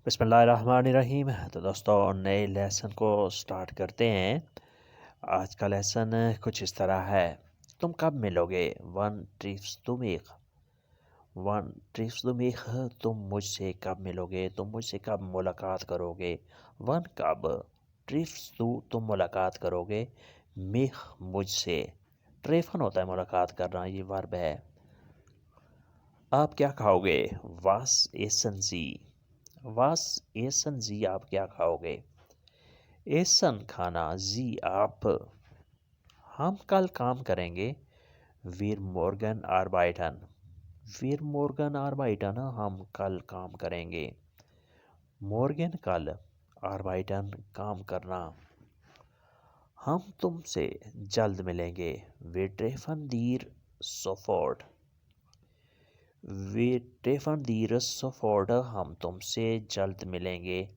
बिस्मिल्लाहिर्रहमानिर्रहीम। तो दोस्तों, नए लेसन को स्टार्ट करते हैं। आज का लेसन कुछ इस तरह है। तुम कब मिलोगे? One trips to meek. One trips to meek. तुम मुझसे कब मिलोगे? तुम मुझसे कब मुलाकात करोगे? वन कब, ट्रिप्स टू तुम मुलाकात करोगे, मीक मुझसे। ट्रेफन होता है मुलाकात करना, ये वर्ब है। आप क्या खाओगे? वास एसन जी। वास एसन जी, आप क्या खाओगे? एसन खाना, जी आप। हम कल काम करेंगे। वीर मोर्गन आर्बाइटन। वीर मोर्गन आर्बाइटन, हम कल काम करेंगे। मोर्गन कल, आर्बाइटन काम करना। हम तुमसे जल्द मिलेंगे। वे ट्रेफन दीर सोफोर्ड। वे ट्रेफन दीर सोफोर्ड, हम तुमसे जल्द मिलेंगे,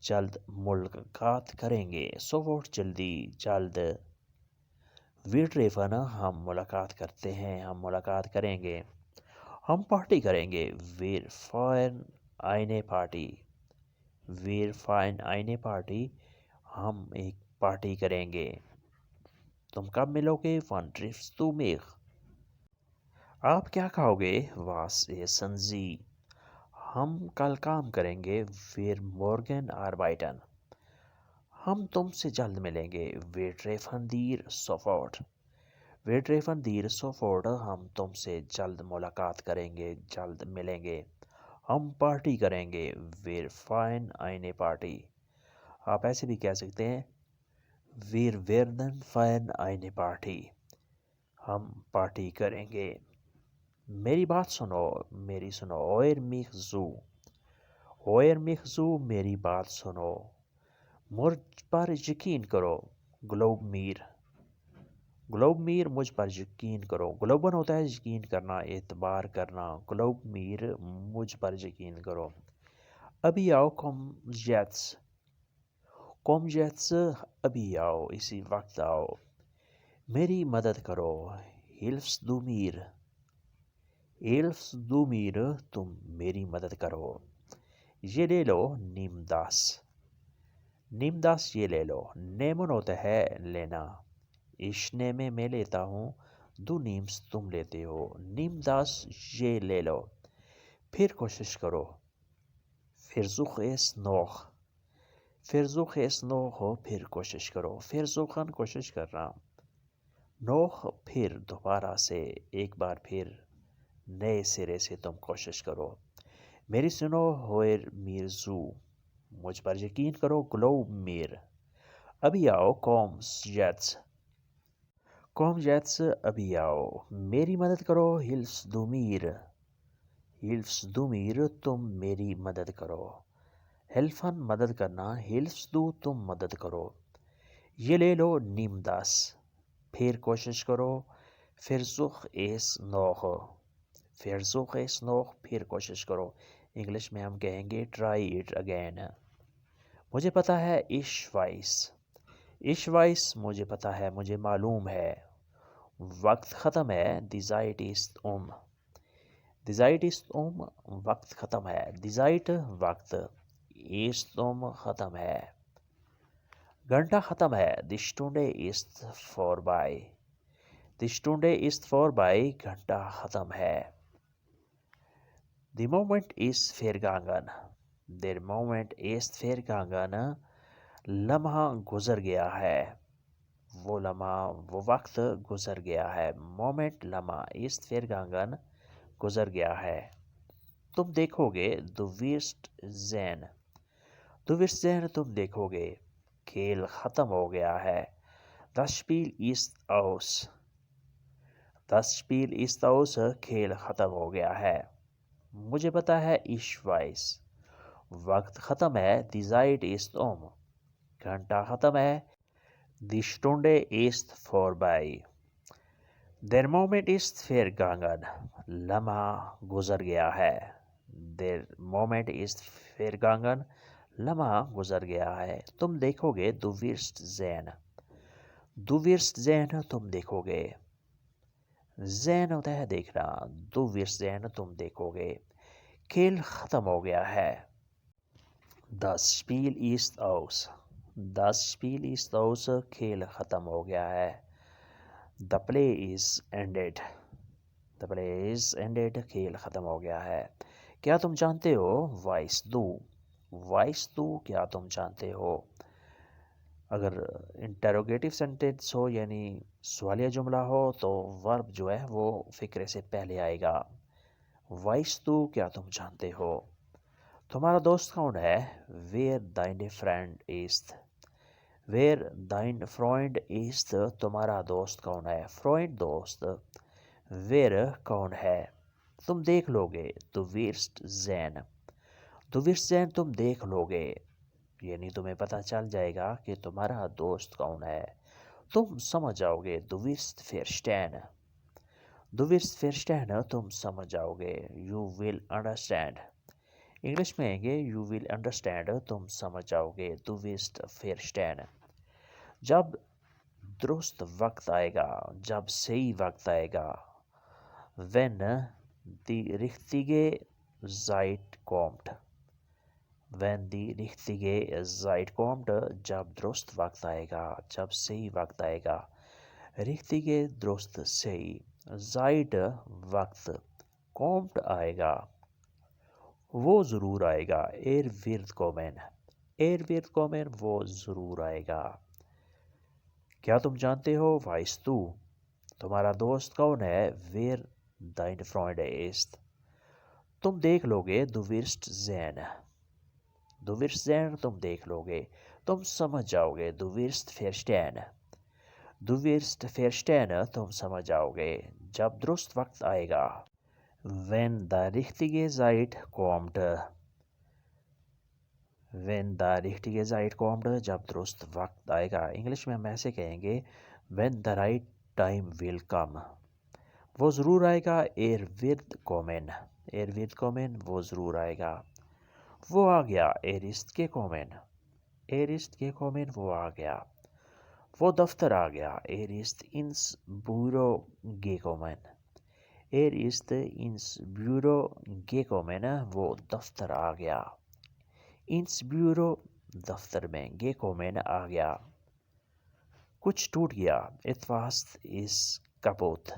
जल्द मुलाकात करेंगे। सोफोर्ड जल्दी, जल्द। वी ट्रेफन, हम मुलाकात करते हैं, हम मुलाकात करेंगे। हम पार्टी करेंगे। वीर फाइन आइने पार्टी। वीर फाइन आइने पार्टी, हम एक पार्टी करेंगे। तुम कब मिलोगे? One trips to meek. आप क्या खाओगे? वास ए सन्जी। हम कल काम करेंगे। वीर मोर्गन आर्बाइटन। हम तुमसे जल्द मिलेंगे। वे ट्रेफन दीर सोफोर्ड। वे ट्रेफन दीर सोफोर्ड, हम तुमसे जल्द मुलाकात करेंगे, जल्द मिलेंगे। हम पार्टी करेंगे। वीर फाइन आइने पार्टी। आप ऐसे भी कह सकते हैं, वीर वेरदन फाइन आइने पार्टी। हम पार्टी करेंगे। मेरी बात सुनो, मेरी सुनो। ओयर मिख जू। ओयर मिख जू, मेरी बात सुनो। मुझ पर यकीन करो। ग्लोब मीर। ग्लोब मीर, मुझ पर यकीन करो। ग्लोबन होता है यकीन करना, एतबार करना। ग्लोब मीर, मुझ पर यकीन करो। अभी आओ कॉमजेट्स। कॉमजेट्स, अभी आओ, इसी वक्त आओ। मेरी मदद करो। हिल्फ्स दूमीर। हिल्फ्स दूमीर, तुम मेरी मदद करो। ये ले लो नीमदास। नीमदास, ये ले लो। नेमन होता है लेना। इश्ने में मैं लेता हूँ, दो नीम्स तुम लेते हो। नीमदास, ये ले लो। फिर कोशिश करो। फिरजुख एस नोख। फिरजुख एस नोख हो, फिर कोशिश करो। फिरजुखन, कोशिश करना। नोख, फिर दोबारा से, एक बार फिर नए सिरे से तुम कोशिश करो। मेरी सुनो होयर मीरजू, मुझ पर यकीन करो। ग्लोब मीर। अभी आओ कॉम्स जेट्स, अभी आओ। मेरी मदद करो। हिल्स दूमीर। हिल्स दूमीर, तुम मेरी मदद करो। हेल्फन, मदद करना। हिल्स दू, तुम मदद करो। ये ले लो नीमदास। फिर कोशिश करो। फिरजुख एस नोख। फिरजुख एस नोख, फिर कोशिश करो। इंग्लिश में हम कहेंगे ट्राई इट अगेन। मुझे पता है इश वाइस। इश वाइस, मुझे पता है, मुझे मालूम है। वक्त ख़त्म है। दिजाइट इस्ट उम। दिजाइट इस्ट उम, वक्त ख़त्म है। दिजाइट, वक्त। इस्ट उम, ख़त्म है। घंटा ख़त्म है। दिस्टुंडे इस्ट फॉर बाई। दिस्टुंडे इस्ट फॉर बाई, घंटा ख़त्म है। द मोमेंट इज़ vergangen। देर मोमेंट इज़ vergangen, लम्हा गुजर गया है। वो लम्हा, वो वक्त गुजर गया है। मोमेंट, लम्हा, इज़ vergangen, गुजर गया है। तुम देखोगे। du wirst sehen। du wirst sehen, तुम देखोगे। खेल ख़त्म हो गया है। das Spiel ist aus। das Spiel ist aus, खेल ख़त्म हो गया है। मुझे पता है इश वाइस। वक्त ख़त्म है। दी ज़ाइट इस्ट उम, घंटा ख़त्म है। दी स्टुंडे इस्ट फॉरबाई। देर मोमेंट इस्ट vergangen, लम्हा गुजर गया है। देर मोमेंट इस्ट vergangen, लम्हा गुजर गया है। तुम देखोगे। दु विर्स्ट ज़ेन। दु विर्स्ट ज़ेन, तुम देखोगे। ज़ेन होता है देखना। दु विर्स्ट ज़ेन, तुम देखोगे। खेल ख़त्म हो गया है। دا اسپیل ایست آؤس. دا اسپیل ایست آؤس کھیل ختم ہو گیا ہے. دا پلے از اینڈیڈ. دا پلے از اینڈیڈ کھیل ختم ہو گیا ہے. کیا تم جانتے ہو وائس دو. وائس دو کیا تم جانتے ہو. اگر انٹروگیٹو سینٹینس ہو یعنی سوالیہ جملہ ہو تو ورب جو ہے وہ فقرے سے پہلے آئے گا. وائس تو کیا تم جانتے ہو. تمہارا دوست کون ہے. ویئر دائن فرینڈ ایست. ویئر دائن فرینڈ ایست تمہارا دوست کون ہے. فرینڈ دوست. ویئر کون ہے. تم دیکھ لو گے. تو ویرسٹ زین. تو ویرسٹ زین تم دیکھ لو گے یعنی تمہیں پتہ چل جائے گا کہ تمہارا دوست کون ہے. تم سمجھ جاؤ گے. دو ویرسٹ فیرسٹین. دو ویرسٹ فیرسٹین تم سمجھ جاؤ گے. You will understand. انگلش میں آئیں گے یو ول انڈرسٹینڈ تم سمجھ جاؤ گے. دو ویرسٹ فیرسٹین. جب درست وقت آئے گا. جب صحیح وقت آئے گا. وین دی richtige Zeit kommt. وین دی richtige Zeit kommt جب درست وقت آئے گا. جب صحیح وقت آئے گا. richtige درست صحیح. Zeit وقت. kommt آئے گا. وہ ضرور آئے گا. wird kommen. wird kommen وہ ضرور آئے گا. کیا تم جانتے ہو وائس تو. تمہارا دوست کون ہے. ویر دائن فرینڈ ایست. تم دیکھ لو گے. دو ویرسٹ زین. دو ویرسٹ زین تم دیکھ لو گے. تم سمجھ جاؤ گے. دو ویرسٹ فیرسٹین. دو ویرسٹ فیرسٹین تم سمجھ جاؤ گے. جب درست وقت آئے گا. وین دا richtige Zeit kommt. وین دا richtige Zeit kommt جب درست وقت آئے گا. انگلش میں ہم ایسے کہیں گے when the right time will come. وہ ضرور آئے گا. wird kommen. wird kommen وہ ضرور آئے گا. وہ آ گیا. ist gekommen. ist gekommen وہ آ گیا. وہ دفتر آ گیا. ist ins Büro gekommen. ist ins Büro gekommen وہ دفتر آ گیا. ins Büro دفتر میں. gekommen آ گیا. کچھ ٹوٹ گیا. etwas ist kaputt.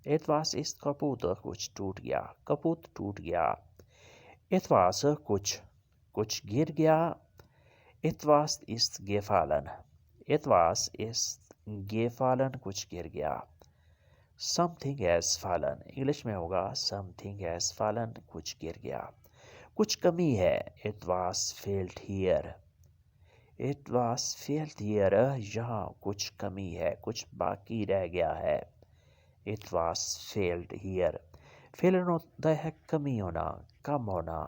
etwas ist kaputt کچھ ٹوٹ گیا. kaputt ٹوٹ گیا. etwas کچھ. کچھ گر گیا. etwas ist gefallen. etwas ist gefallen کچھ گر گیا. something has fallen. انگلش میں ہوگا something has fallen کچھ گر گیا. کچھ کمی ہے. etwas fehlt here. etwas fehlt here یہاں کچھ کمی ہے. کچھ باقی رہ گیا ہے. etwas fehlt here. فیلن ہوتا ہے کمی ہونا, کم ہونا,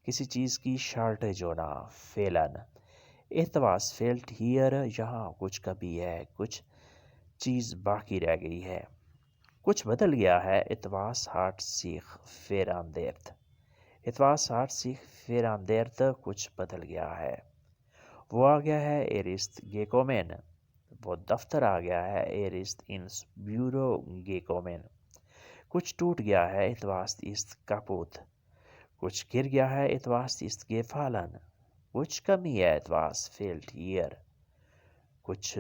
کسی چیز کی شارٹیج ہونا. فیلن. etwas fehlt here یہاں کچھ کمی ہے. کچھ چیز باقی رہ گئی ہے. کچھ بدل گیا ہے. etwas hat sich verändert. etwas hat sich verändert کچھ بدل گیا ہے. وہ آ گیا ہے. ist gekommen. وہ دفتر آ گیا ہے. ist ins Büro gekommen. کچھ ٹوٹ گیا ہے. etwas ist kaputt. کچھ گر گیا ہے. etwas ist gefallen. کچھ کمی ہے. etwas fehlt here. کچھ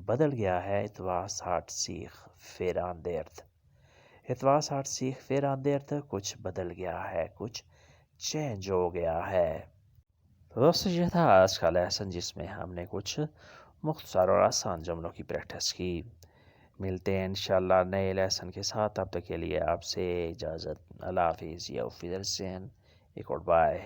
بدل گیا ہے. etwas hat sich verändert. etwas hat sich verändert کچھ بدل گیا ہے. کچھ چینج ہو گیا ہے. تو دوستو یہ تھا آج کا لیسن جس میں ہم نے کچھ مختصر اور آسان جملوں کی پریکٹس کی. ملتے ہیں انشاءاللہ نئے لیسن کے ساتھ. تب تک کے لیے آپ سے اجازت. اللہ حافظ. یا فی درسین. ایک اور بائے.